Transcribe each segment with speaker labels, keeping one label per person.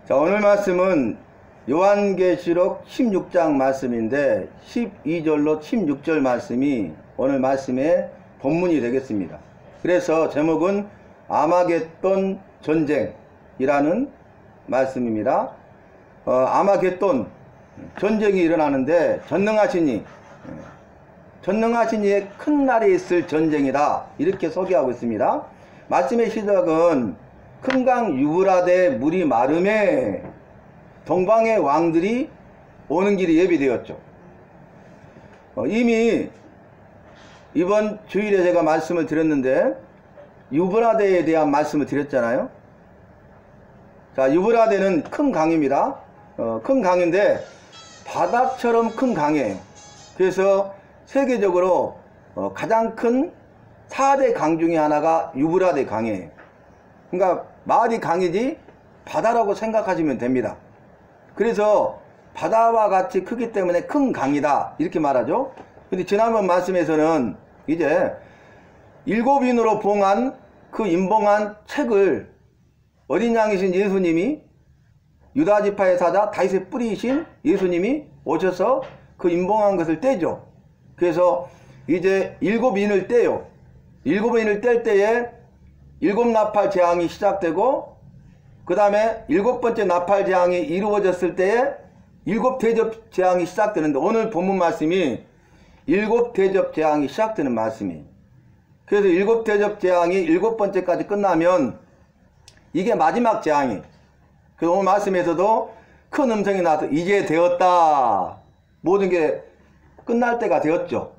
Speaker 1: 자, 오늘 말씀은 요한계시록 16장 말씀인데 12절로 16절 말씀이 오늘 말씀의 본문이 되겠습니다. 그래서 제목은 아마겟돈 전쟁이라는 말씀입니다. 아마겟돈 전쟁이 일어나는데 전능하신 이의 큰 날이 있을 전쟁이다, 이렇게 소개하고 있습니다. 말씀의 시작은 큰 강 유브라데 물이 마름에 동방의 왕들이 오는 길이 예비되었죠. 이미 이번 주일에 제가 말씀을 드렸는데 유브라데에 대한 말씀을 드렸잖아요. 자, 유브라데는 큰 강입니다. 큰 강인데 바다처럼 큰 강이에요. 그래서 세계적으로 가장 큰 4대 강 중에 하나가 유브라데 강이에요. 그러니까 말이 강이지 바다라고 생각하시면 됩니다. 그래서 바다와 같이 크기 때문에 큰 강이다, 이렇게 말하죠. 근데 지난번 말씀에서는 이제 7인으로 봉한 그 인봉한 책을 어린 양이신 예수님이, 유다지파의 사자 다윗의 뿌리이신 예수님이 오셔서 그 인봉한 것을 떼죠. 그래서 이제 7인을 떼요. 7인을 뗄 때에 7나팔 재앙이 시작되고, 그 다음에 7번째 나팔 재앙이 이루어졌을 때에 7대접 재앙이 시작되는데, 오늘 본문 말씀이 7대접 재앙이 시작되는 말씀이에요. 그래서 7대접 재앙이 7번째까지 끝나면 이게 마지막 재앙이에요. 그래서 오늘 말씀에서도 큰 음성이 나와서 이제 되었다, 모든 게 끝날 때가 되었죠.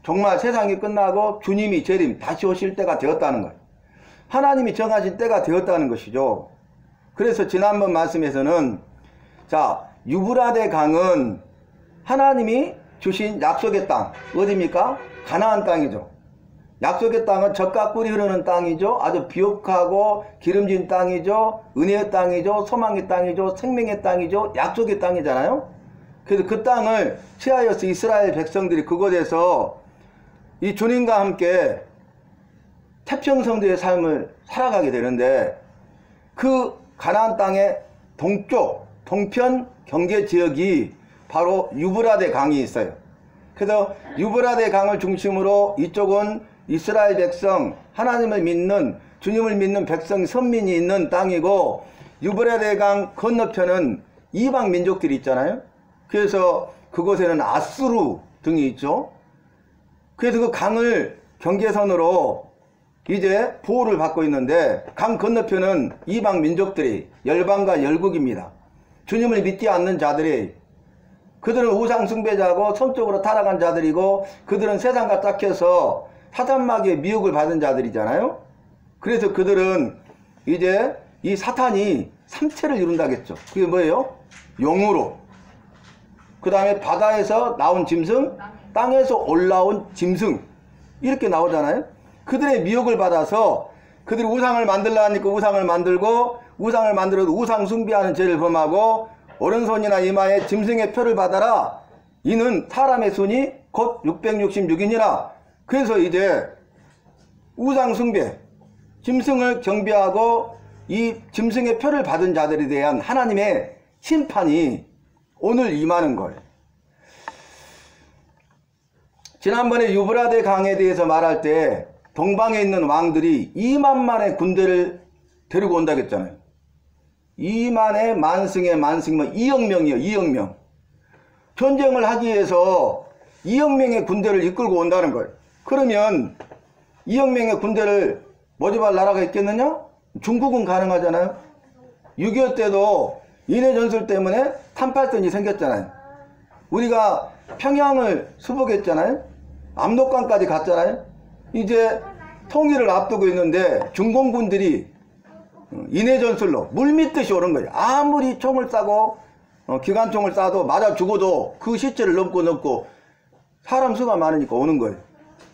Speaker 1: 정말 세상이 끝나고 주님이 재림 다시 오실 때가 되었다는 거예요. 하나님이 정하신 때가 되었다는 것이죠. 그래서 지난번 말씀에서는, 자, 유브라데 강은 하나님이 주신 약속의 땅, 어디입니까? 가나안 땅이죠. 약속의 땅은 젖과 꿀이 흐르는 땅이죠. 아주 비옥하고 기름진 땅이죠. 은혜의 땅이죠. 소망의 땅이죠. 생명의 땅이죠. 약속의 땅이잖아요. 그래서 그 땅을 취하여서 이스라엘 백성들이 그곳에서 이 주님과 함께 태평성도의 삶을 살아가게 되는데, 그 가나안 땅의 동쪽, 동편 경계지역이 바로 유브라데 강이 있어요. 그래서 유브라데 강을 중심으로 이쪽은 이스라엘 백성, 하나님을 믿는, 주님을 믿는 백성, 선민이 있는 땅이고, 유브라데 강 건너편은 이방 민족들이 있잖아요. 그래서 그곳에는 아수르 등이 있죠. 그래서 그 강을 경계선으로 이제 보호를 받고 있는데, 강 건너편은 이방 민족들이, 열방과 열국입니다. 주님을 믿지 않는 자들이, 그들은 우상 숭배자고 성적으로 타락한 자들이고, 그들은 세상과 짝해서 사탄마귀의 미혹을 받은 자들이잖아요. 그래서 그들은 이제 이 사탄이 삼체를 이룬다겠죠. 그게 뭐예요? 용으로, 그 다음에 바다에서 나온 짐승, 땅에서 올라온 짐승, 이렇게 나오잖아요. 그들의 미혹을 받아서 그들이 우상을 만들라 하니까 우상을 만들고, 우상을 만들어도 우상 숭배하는 죄를 범하고, 오른손이나 이마에 짐승의 표를 받아라, 이는 사람의 손이 곧 666이니라. 그래서 이제 우상 숭배, 짐승을 경배하고 이 짐승의 표를 받은 자들에 대한 하나님의 심판이 오늘 임하는 거예요. 지난번에 유브라데 강에 대해서 말할 때 동방에 있는 왕들이 2만만의 군대를 데리고 온다고 했잖아요. 2만의 만승의 만승이면 2억 명이에요. 2억 명. 전쟁을 하기 위해서 2억 명의 군대를 이끌고 온다는 거예요. 그러면 2억 명의 군대를 모집할 나라가 있겠느냐? 중국은 가능하잖아요. 6.25 때도 인해 전술 때문에 탄팔선이 생겼잖아요. 우리가 평양을 수복했잖아요. 압록강까지 갔잖아요. 이제 통일을 앞두고 있는데 중공군들이 인해 전술로 물밀듯이 오는 거예요. 아무리 총을 쏴고 기관총을 쏴도 맞아 죽어도 그 시체를 넘고 사람 수가 많으니까 오는 거예요.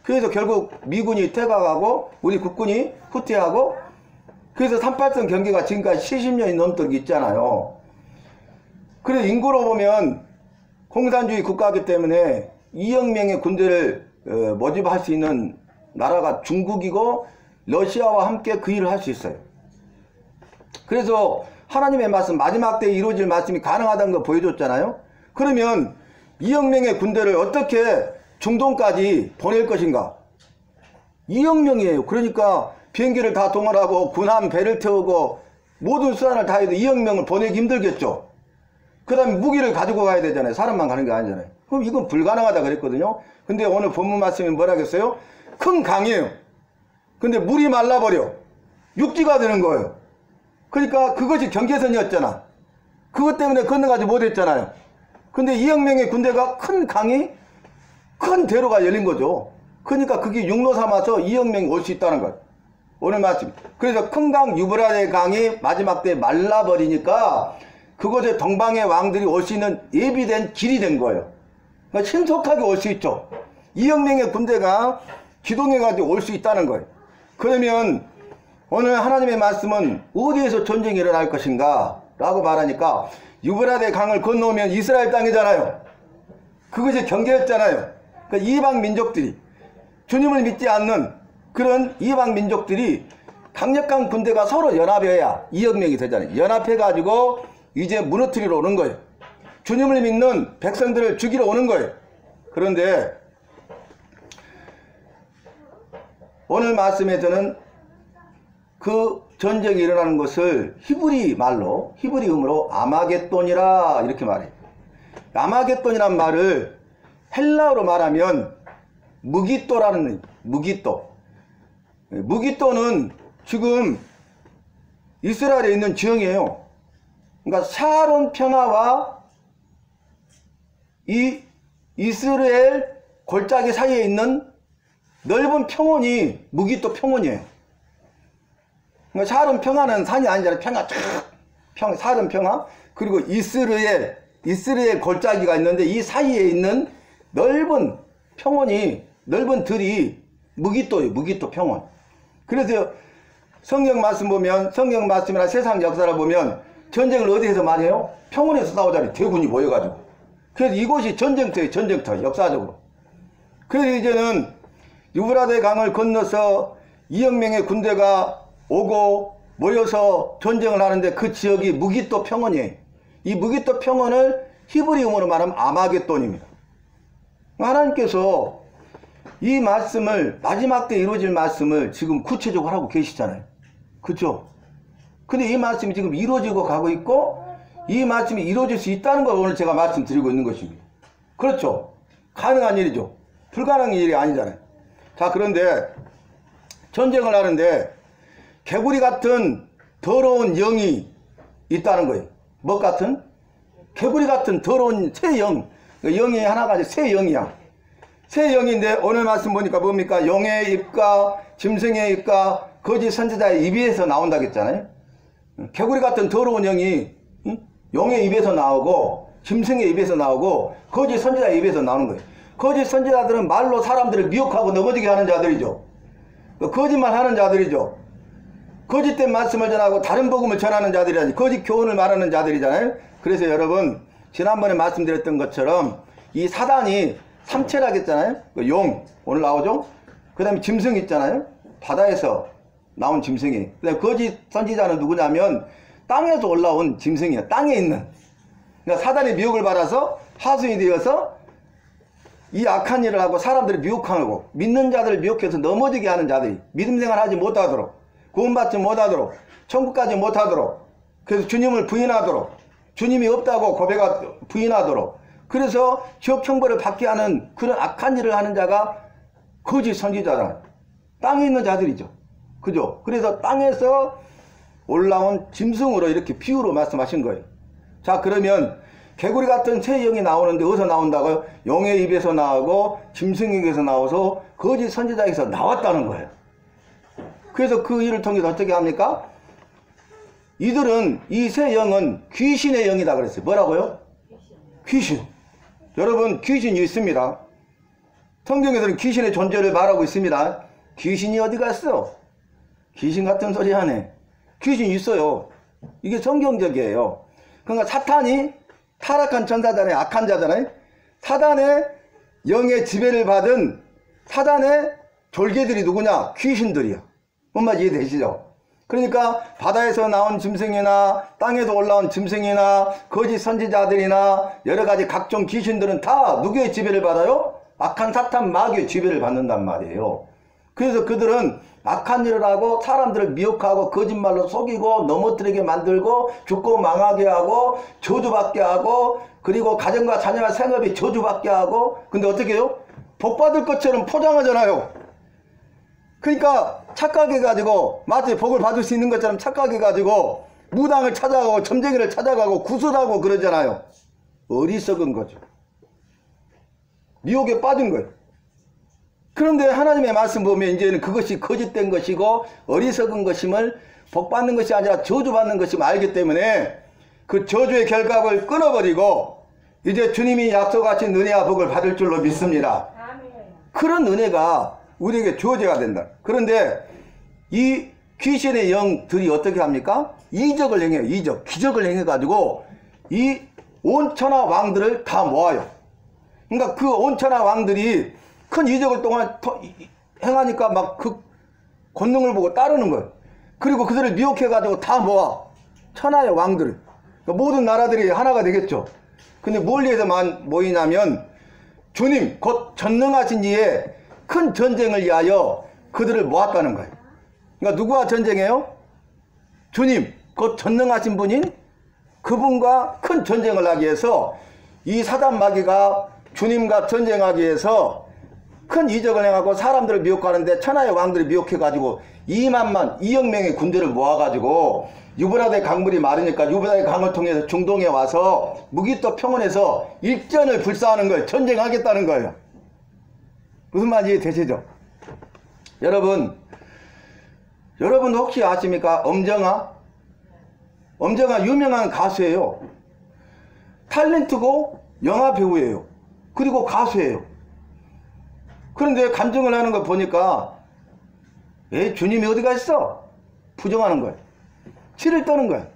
Speaker 1: 그래서 결국 미군이 퇴각하고 우리 국군이 후퇴하고, 그래서 38선 경기가 지금까지 70년이 넘도록 있잖아요. 그래서 인구로 보면 공산주의 국가이기 때문에 2억 명의 군대를 모집할 수 있는 나라가 중국이고, 러시아와 함께 그 일을 할 수 있어요. 그래서 하나님의 말씀, 마지막 때에 이루어질 말씀이 가능하다는 거 보여줬잖아요. 그러면 2억 명의 군대를 어떻게 중동까지 보낼 것인가? 2억 명이에요. 그러니까 비행기를 다 동원하고 군함 배를 태우고 모든 수단을 다 해도 2억 명을 보내기 힘들겠죠. 그 다음에 무기를 가지고 가야 되잖아요. 사람만 가는 게 아니잖아요. 그럼 이건 불가능하다 그랬거든요. 근데 오늘 본문 말씀이 뭐라겠어요? 큰 강이에요. 근데 물이 말라버려. 육지가 되는 거예요. 그러니까 그것이 경계선이었잖아. 그것 때문에 건너가지 못했잖아요. 근데 2억 명의 군대가 큰 강이 큰 대로가 열린 거죠. 그러니까 그게 육로 삼아서 2억 명이 올 수 있다는 거예요. 오늘 말씀. 그래서 큰 강 유브라데 강이 마지막 때 말라버리니까 그곳에 동방의 왕들이 올 수 있는 예비된 길이 된 거예요. 그러니까 신속하게 올 수 있죠. 2억 명의 군대가 기동해가지고 올 수 있다는 거예요. 그러면 오늘 하나님의 말씀은 어디에서 전쟁이 일어날 것인가 라고 말하니까 유브라데 강을 건너오면 이스라엘 땅이잖아요. 그것이 경계였잖아요. 그러니까 이방 민족들이 주님을 믿지 않는 그런 이방 민족들이 강력한 군대가 서로 연합해야 2억 명이 되잖아요. 연합해가지고 이제 무너뜨리러 오는 거예요. 주님을 믿는 백성들을 죽이러 오는 거예요. 그런데 오늘 말씀에서는 그 전쟁이 일어나는 것을 히브리 말로, 히브리음으로 아마겟돈이라 이렇게 말해요. 아마겟돈이란 말을 헬라어로 말하면 무기또라는, 무기또. 무기또는 지금 이스라엘에 있는 지형이에요. 그러니까 샤론 평화와 이 이스라엘 골짜기 사이에 있는 넓은 평원이 무기또 평원이에요. 그러니까 샤론 평화는 산이 아니잖아요. 샤론 평화. 그리고 이스라엘 골짜기가 있는데 이 사이에 있는 넓은 평원이, 넓은 들이 무기또예요. 무기또 평원. 그래서 성경 말씀 보면, 성경 말씀이나 세상 역사를 보면 전쟁을 어디에서 많이 해요? 평원에서 싸우잖아요. 대군이 모여가지고. 그래서 이곳이 전쟁터예요. 전쟁터. 역사적으로. 그래서 이제는 유브라데 강을 건너서 2억 명의 군대가 오고 모여서 전쟁을 하는데 그 지역이 무기또 평원이에요. 이 무기또 평원을 히브리음으로 말하면 아마겟돈입니다. 하나님께서 이 말씀을, 마지막 때 이루어질 말씀을 지금 구체적으로 하고 계시잖아요. 그렇죠? 근데 이 말씀이 지금 이루어지고 가고 있고 이 말씀이 이루어질 수 있다는 걸 오늘 제가 말씀드리고 있는 것입니다. 그렇죠? 가능한 일이죠. 불가능한 일이 아니잖아요. 자, 그런데 전쟁을 하는데 개구리 같은 더러운 영이 있다는 거예요. 뭐 같은? 개구리 같은 더러운 새 영. 영이 하나가 아니라 새 영이야. 새 영인데 오늘 말씀 보니까 뭡니까? 용의 입과 짐승의 입과 거짓 선지자의 입에서 나온다고 했잖아요. 개구리 같은 더러운 영이 용의 입에서 나오고 짐승의 입에서 나오고 거짓 선지자의 입에서 나오는 거예요. 거짓 선지자들은 말로 사람들을 미혹하고 넘어지게 하는 자들이죠. 거짓말 하는 자들이죠. 거짓된 말씀을 전하고 다른 복음을 전하는 자들이라니, 거짓 교훈을 말하는 자들이잖아요. 그래서 여러분, 지난번에 말씀드렸던 것처럼 이 사단이 삼체라고 했잖아요. 용, 오늘 나오죠? 그 다음에 짐승 있잖아요. 바다에서 나온 짐승이. 그 다음에 거짓 선지자는 누구냐면 땅에서 올라온 짐승이에요. 땅에 있는. 그러니까 사단의 미혹을 받아서 하수인이 되어서 이 악한 일을 하고 사람들을 미혹하고 믿는 자들을 미혹해서 넘어지게 하는 자들이 믿음 생활하지 못하도록, 구원받지 못하도록, 천국 가지 못하도록, 그래서 주님을 부인하도록, 주님이 없다고 부인하도록, 그래서 지옥 형벌을 받게 하는 그런 악한 일을 하는 자가 거짓 선지자잖아요. 땅에 있는 자들이죠. 그죠? 그래서 땅에서 올라온 짐승으로 이렇게 비유로 말씀하신 거예요. 자, 그러면 개구리 같은 새 영이 나오는데 어디서 나온다고요? 용의 입에서 나오고 짐승의 입에서 나와서 거짓 선지자에서 나왔다는 거예요. 그래서 그 일을 통해서 어떻게 합니까? 이들은, 이 새 영은 귀신의 영이다 그랬어요. 뭐라고요? 귀신. 여러분, 귀신이 있습니다. 성경에서는 귀신의 존재를 말하고 있습니다. 귀신이 어디 갔어? 귀신 같은 소리 하네. 귀신이 있어요. 이게 성경적이에요. 그러니까 사탄이 타락한 천사잖아요. 악한 자잖아요. 사단의 영의 지배를 받은 사단의 졸개들이 누구냐? 귀신들이야. 뭔 말 이해되시죠? 그러니까 바다에서 나온 짐승이나 땅에서 올라온 짐승이나 거짓 선지자들이나 여러가지 각종 귀신들은 다 누구의 지배를 받아요? 악한 사탄 마귀의 지배를 받는단 말이에요. 그래서 그들은 악한 일을 하고 사람들을 미혹하고 거짓말로 속이고 넘어뜨리게 만들고 죽고 망하게 하고 저주받게 하고 그리고 가정과 자녀와 생업이 저주받게 하고 근데 어떻게 해요? 복받을 것처럼 포장하잖아요. 그러니까 착각해가지고 마치 복을 받을 수 있는 것처럼 착각해가지고 무당을 찾아가고 점쟁이를 찾아가고 구슬하고 그러잖아요. 어리석은 거죠. 미혹에 빠진 거예요. 그런데 하나님의 말씀 보면 이제는 그것이 거짓된 것이고 어리석은 것임을 복받는 것이 아니라 저주받는 것임을 알기 때문에 그 저주의 결각을 끊어버리고 이제 주님이 약속하신 은혜와 복을 받을 줄로 믿습니다. 그런 은혜가 우리에게 주어져야 된다. 그런데 이 귀신의 영들이 어떻게 합니까? 이적을 행해요. 이적, 기적을 행해가지고 이 온천하 왕들을 다 모아요. 그러니까 그 온천하 왕들이 큰 이적을 동안 행하니까 막 그 권능을 보고 따르는 거예요. 그리고 그들을 미혹해가지고 다 모아. 천하의 왕들을. 그러니까 모든 나라들이 하나가 되겠죠. 근데 뭘 위해서만 모이냐면 주님 곧 전능하신 이의 큰 전쟁을 위하여 그들을 모았다는 거예요. 그러니까 누구와 전쟁해요? 주님 곧 전능하신 분인 그분과 큰 전쟁을 하기 위해서 이 사단 마귀가 주님과 전쟁하기 위해서 큰 이적을 행하고 사람들을 미혹하는데 천하의 왕들이 미혹해가지고 2억 명의 군대를 모아가지고 유브라데 강물이 마르니까 유브라데 강을 통해서 중동에 와서 무기토 평원에서 일전을 불사하는 거예요. 전쟁하겠다는 거예요. 무슨 말인지 되시죠? 여러분 혹시 아십니까? 엄정화 유명한 가수예요. 탤런트고 영화 배우예요. 그리고 가수예요. 그런데 간증을 하는 거 보니까 주님이 어디가 있어? 부정하는 거예요. 치를 떠는 거예요.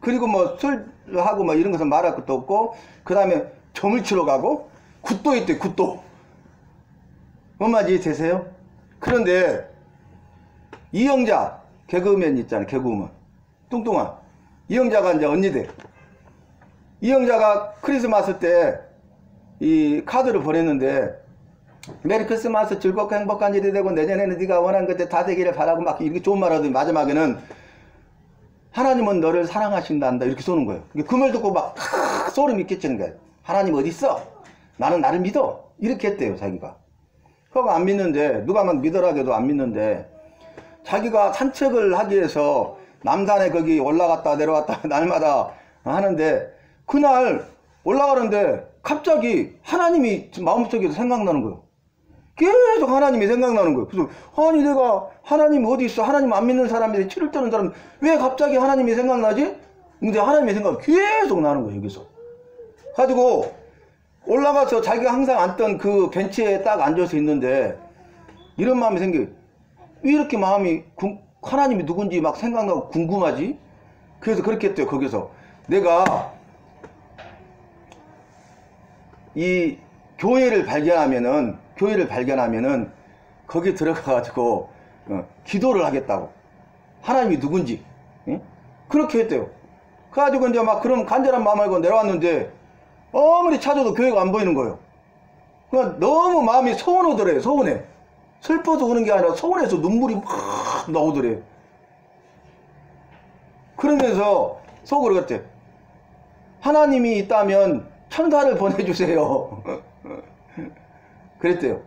Speaker 1: 그리고 뭐 술하고 뭐 이런 것은 말할 것도 없고 그 다음에 점을 치러 가고 굿도 있대. 굿도. 뭔 말인지 되세요? 그런데 이영자 개그맨 있잖아요. 개그우먼 뚱뚱한 이영자가 이제 언니 돼. 이영자가 크리스마스 때 이 카드를 보냈는데 메리 크리스마스 즐겁고 행복한 일이 되고 내년에는 네가 원하는 것들 다 되기를 바라고 막 이렇게 좋은 말 하더니 마지막에는 하나님은 너를 사랑하신단다 이렇게 쏘는 거예요. 그 말 듣고 막 소름이 끼치는 거예요. 하나님 어디 있어? 나는 나를 믿어. 이렇게 했대요. 자기가. 그거 안 믿는데 누가 막 믿으라고 안 믿는데 자기가 산책을 하기 위해서 남산에 거기 올라갔다 내려왔다 날마다 하는데 그날 올라가는데 갑자기 하나님이 마음속에서 생각나는 거예요. 계속 하나님이 생각나는 거예요. 그래서 아니 내가 하나님 어디 있어? 하나님 안 믿는 사람인데 치를 떠는 사람 왜 갑자기 하나님이 생각나지? 근데 하나님의 생각이 계속 나는 거예요. 여기서 가지고 올라가서 자기가 항상 앉던 그 벤치에 딱 앉아서 있는데 이런 마음이 생겨요. 왜 이렇게 마음이 하나님이 누군지 막 생각나고 궁금하지? 그래서 그렇게 했대요. 거기서 내가 이 교회를 발견하면은 거기 들어가가지고 기도를 하겠다고. 하나님이 누군지. 응? 그렇게 했대요. 그래가지고 이제 막 그럼 간절한 마음 알고 내려왔는데 아무리 찾아도 교회가 안 보이는 거예요. 그러니까 너무 마음이 서운하더래요. 서운해. 슬퍼서 우는 게 아니라 서운해서 눈물이 막 나오더래요. 그러면서 속으로 그랬대. 하나님이 있다면 천사를 보내주세요. 그랬대요.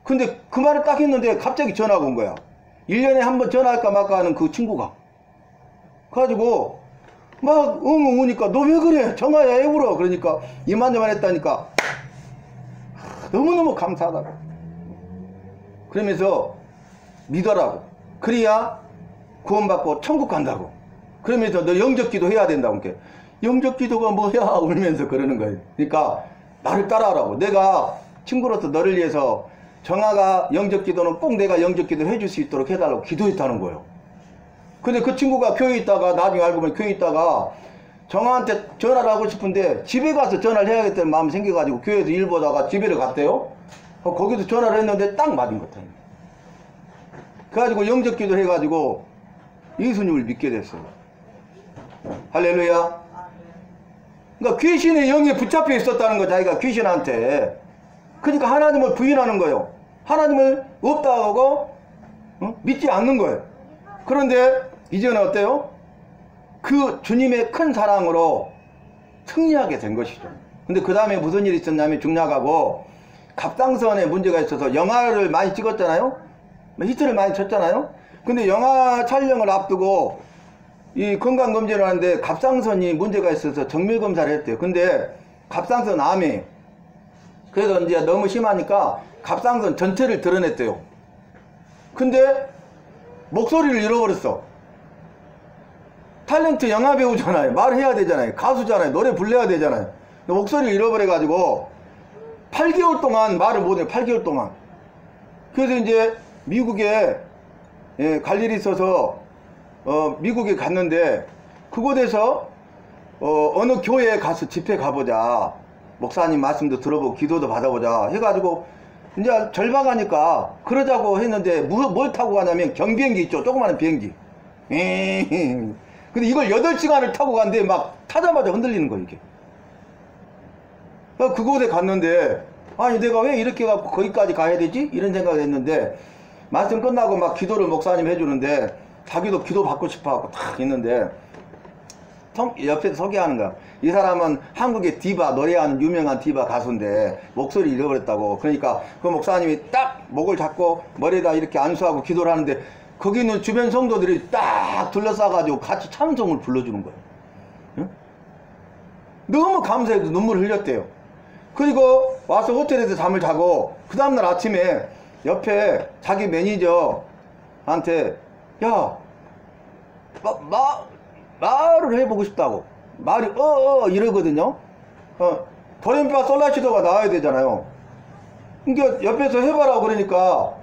Speaker 1: 근데 그 말을 딱 했는데 갑자기 전화가 온 거야. 1년에 한 번 전화할까 말까 하는 그 친구가. 그래가지고 막 엉엉 우니까 너 왜 그래? 정아야 왜 울어? 그러니까 이만저만 했다니까 너무너무 감사하다고. 그러면서 믿어라고. 그래야 구원받고 천국 간다고. 그러면서 너 영접기도 해야 된다고. 영접기도가 뭐야? 울면서 그러는 거예요. 그러니까 나를 따라하라고. 내가 친구로서 너를 위해서 정아가 영접기도는 꼭 내가 영접기도 해줄 수 있도록 해달라고 기도했다는 거예요. 근데 그 친구가 교회에 있다가 나중에 알고 보면 교회에 있다가 정아한테 전화를 하고 싶은데 집에 가서 전화를 해야겠다는 마음이 생겨가지고 교회에서 일 보다가 집에를 갔대요. 거기서 전화를 했는데 딱 맞은 것 같아요. 그래가지고 영접기도 해가지고 예수님을 믿게 됐어요. 할렐루야. 그러니까 귀신의 영에 붙잡혀 있었다는 거, 자기가 귀신한테. 그러니까 하나님을 부인하는 거예요. 하나님을 없다고 하고 믿지 않는 거예요. 그런데 이제는 어때요? 그 주님의 큰 사랑으로 승리하게 된 것이죠. 근데 그 다음에 무슨 일이 있었냐면 중략하고 갑상선에 문제가 있어서 영화를 많이 찍었잖아요. 히트를 많이 쳤잖아요. 근데 영화 촬영을 앞두고 이 건강검진을 하는데 갑상선이 문제가 있어서 정밀검사를 했대요. 근데 갑상선 암이, 그래서 이제 너무 심하니까 갑상선 전체를 드러냈대요. 근데 목소리를 잃어버렸어. 탤런트 영화배우잖아요. 말해야 되잖아요. 가수잖아요. 노래 불러야 되잖아요. 목소리를 잃어버려가지고 8개월 동안 말을 못해요. 8개월 동안. 그래서 이제 미국에 갈 일이 있어서 미국에 갔는데 그곳에서 어느 교회에 가서 집회 가보자, 목사님 말씀도 들어보고 기도도 받아보자 해가지고 이제 절박하니까 그러자고 했는데 뭘 타고 가냐면 경비행기 있죠. 조그마한 비행기. 근데 이걸 8시간을 타고 갔는데 막 타자마자 흔들리는 거예요, 이게. 그곳에 갔는데 아니 내가 왜 이렇게 갖고 거기까지 가야 되지? 이런 생각을 했는데 말씀 끝나고 막 기도를 목사님 해주는데 자기도 기도 받고 싶어하고 탁 있는데 옆에서 소개하는 거야. 이 사람은 한국의 디바, 노래하는 유명한 디바 가수인데 목소리 잃어버렸다고. 그러니까 그 목사님이 딱 목을 잡고 머리에다 이렇게 안수하고 기도를 하는데 거기 있는 주변 성도들이 딱 둘러싸가지고 같이 찬송을 불러주는 거예요. 응? 너무 감사해서 눈물을 흘렸대요. 그리고 와서 호텔에서 잠을 자고 그 다음날 아침에 옆에 자기 매니저한테 야 말을 해보고 싶다고. 말이 이러거든요. 도레미파 솔라시도가 나와야 되잖아요. 그러니까 옆에서 해봐라고 그러니까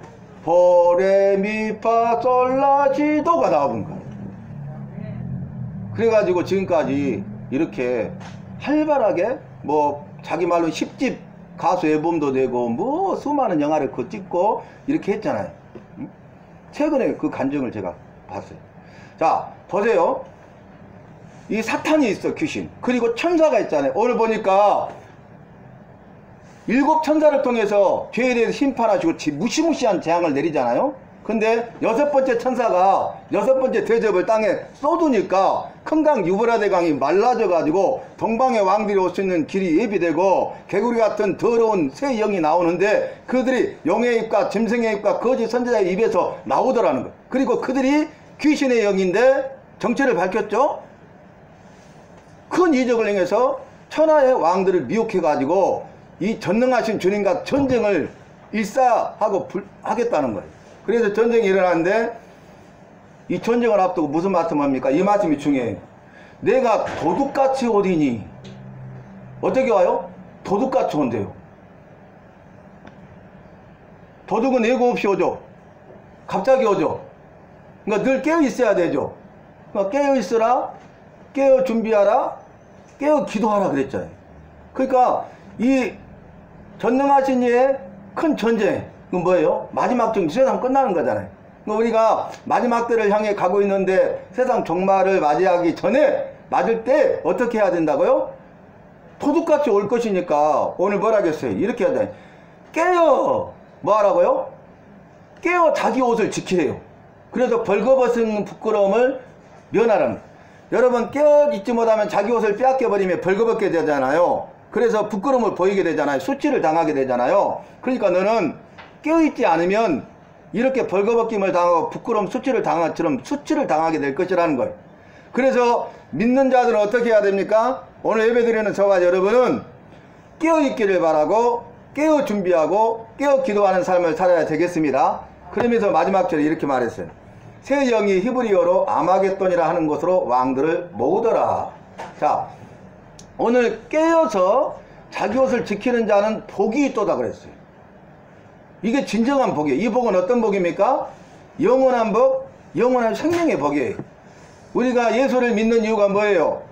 Speaker 1: 도레미파 솔라시도가 나오는 거예요. 그래가지고 지금까지 이렇게 활발하게 뭐 자기 말로 10집 가수 앨범도 내고 뭐 수많은 영화를 찍고 이렇게 했잖아요. 최근에 그 간증을 제가 봤어요. 자, 보세요. 이 사탄이 있어, 귀신. 그리고 천사가 있잖아요. 오늘 보니까 7 천사를 통해서 죄에 대해서 심판하시고 무시무시한 재앙을 내리잖아요. 근데 6번째 천사가 6번째 대접을 땅에 쏟으니까 큰강 유브라데 강이 말라져 가지고 동방의 왕들이 올 수 있는 길이 예비되고 개구리 같은 더러운 새 영이 나오는데 그들이 용의 입과 짐승의 입과 거짓 선지자의 입에서 나오더라는 거예요. 그리고 그들이 귀신의 영인데 정체를 밝혔죠. 큰 이적을 행해서 천하의 왕들을 미혹해 가지고 이 전능하신 주님과 전쟁을 일사하고 하겠다는 거예요. 그래서 전쟁이 일어나는데 이 전쟁을 앞두고 무슨 말씀합니까? 이 말씀이 중요해요. 내가 도둑같이 오리니. 어떻게 와요? 도둑같이 온대요. 도둑은 예고 없이 오죠. 갑자기 오죠. 그러니까 늘 깨어 있어야 되죠. 그러니까 깨어 있으라, 깨어 준비하라, 깨어 기도하라 그랬잖아요. 그러니까 이 전능하신 이의 큰 전쟁, 그건 뭐예요? 마지막 중 세상 끝나는 거잖아요. 그러니까 우리가 마지막 때를 향해 가고 있는데 세상 종말을 맞이하기 전에 맞을 때 어떻게 해야 된다고요? 도둑같이 올 것이니까 오늘 뭐라겠어요? 이렇게 해야 돼. 깨어 뭐 하라고요? 깨어 자기 옷을 지키래요. 그래서 벌거벗은 부끄러움을 면하라는 거예요. 여러분 깨어 있지 못하면 자기 옷을 빼앗겨버리면 벌거벗게 되잖아요. 그래서 부끄러움을 보이게 되잖아요. 수치를 당하게 되잖아요. 그러니까 너는 깨어있지 않으면 이렇게 벌거벗김을 당하고 부끄러움 수치를 당한 것처럼 수치를 당하게 될 것이라는 거예요. 그래서 믿는 자들은 어떻게 해야 됩니까? 오늘 예배드리는 저와 여러분은 깨어있기를 바라고 깨어 준비하고 깨어 기도하는 삶을 살아야 되겠습니다. 그러면서 마지막 절에 이렇게 말했어요. 새 영이 히브리어로 아마겟돈이라 하는 곳으로 왕들을 모으더라. 자, 오늘 깨어서 자기 옷을 지키는 자는 복이 있도다 그랬어요. 이게 진정한 복이에요. 이 복은 어떤 복입니까? 영원한 복, 영원한 생명의 복이에요. 우리가 예수를 믿는 이유가 뭐예요?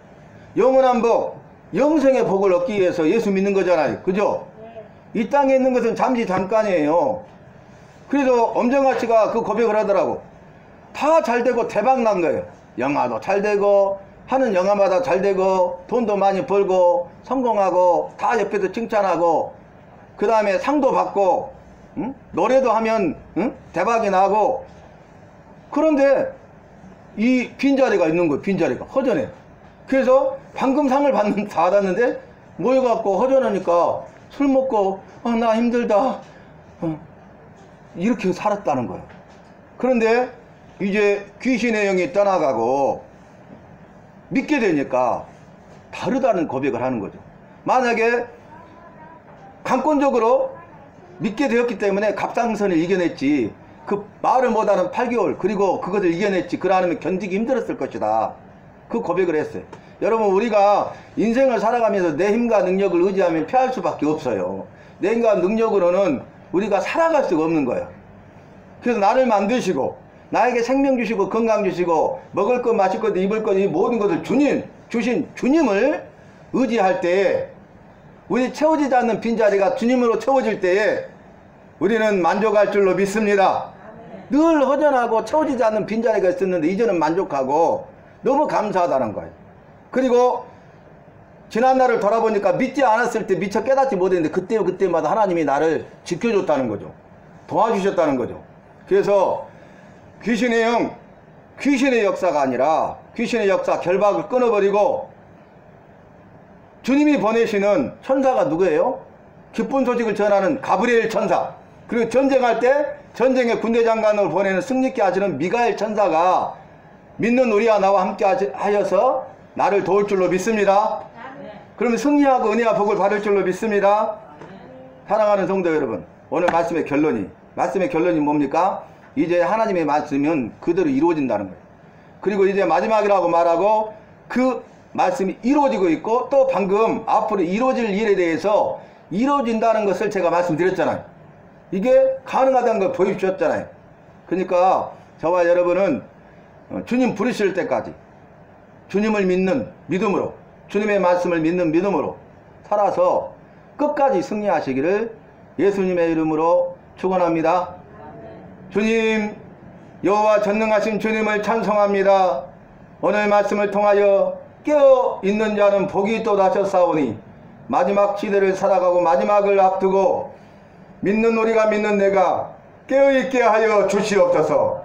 Speaker 1: 영원한 복, 영생의 복을 얻기 위해서 예수 믿는 거잖아요. 그죠? 이 땅에 있는 것은 잠시 잠깐이에요. 그래서 엄정아씨가 그 고백을 하더라고. 다 잘 되고 대박 난 거예요. 영화도 잘 되고 하는 영화마다 잘 되고 돈도 많이 벌고 성공하고 다 옆에서 칭찬하고 그 다음에 상도 받고 노래도 하면 대박이 나고. 그런데 이 빈자리가 있는 거예요. 빈자리가 허전해. 그래서 방금 상을 받았는데 모여갖고 허전하니까 술 먹고 나 힘들다 이렇게 살았다는 거예요. 그런데 이제 귀신의 영이 떠나가고 믿게 되니까 다르다는 고백을 하는 거죠. 만약에 강권적으로 믿게 되었기 때문에 갑상선을 이겨냈지, 그 말을 못하는 8개월 그리고 그것을 이겨냈지, 그러면 견디기 힘들었을 것이다. 그 고백을 했어요. 여러분, 우리가 인생을 살아가면서 내 힘과 능력을 의지하면 피할 수밖에 없어요. 내 힘과 능력으로는 우리가 살아갈 수가 없는 거예요. 그래서 나를 만드시고 나에게 생명 주시고 건강 주시고 먹을 것 마실 것 입을 것 이 모든 것을 주신 주님을 의지할 때에, 우리 채워지지 않는 빈자리가 주님으로 채워질 때에 우리는 만족할 줄로 믿습니다. 늘 허전하고 채워지지 않는 빈자리가 있었는데 이제는 만족하고 너무 감사하다는 거예요. 그리고 지난날을 돌아보니까 믿지 않았을 때 미처 깨닫지 못했는데 그때마다 하나님이 나를 지켜줬다는 거죠. 도와주셨다는 거죠. 그래서 귀신의 영, 귀신의 역사가 아니라 귀신의 역사 결박을 끊어버리고 주님이 보내시는 천사가 누구예요? 기쁜 소식을 전하는 가브리엘 천사, 그리고 전쟁할 때 전쟁의 군대장관을 보내는 승리케 하시는 미가엘 천사가 믿는 우리와 나와 함께 하여서 나를 도울 줄로 믿습니다. 그러면 승리하고 은혜와 복을 받을 줄로 믿습니다. 사랑하는 성도 여러분, 오늘 말씀의 결론이 뭡니까? 이제 하나님의 말씀은 그대로 이루어진다는 거예요. 그리고 이제 마지막이라고 말하고 그 말씀이 이루어지고 있고, 또 방금 앞으로 이루어질 일에 대해서 이루어진다는 것을 제가 말씀드렸잖아요. 이게 가능하다는 걸 보여주셨잖아요. 그러니까 저와 여러분은 주님 부르실 때까지 주님을 믿는 믿음으로, 주님의 말씀을 믿는 믿음으로 살아서 끝까지 승리하시기를 예수님의 이름으로 축원합니다. 주님, 여호와 전능하신 주님을 찬송합니다. 오늘 말씀을 통하여 깨어 있는 자는 복이 또 나셨사오니 마지막 시대를 살아가고 마지막을 앞두고 믿는 우리가 믿는 내가 깨어있게 하여 주시옵소서.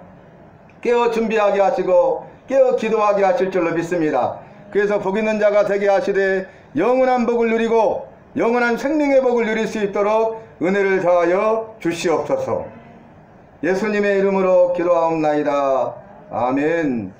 Speaker 1: 깨어 준비하게 하시고 깨어 기도하게 하실 줄로 믿습니다. 그래서 복 있는 자가 되게 하시되 영원한 복을 누리고 영원한 생명의 복을 누릴 수 있도록 은혜를 더하여 주시옵소서. 예수님의 이름으로 기도하옵나이다. 아멘.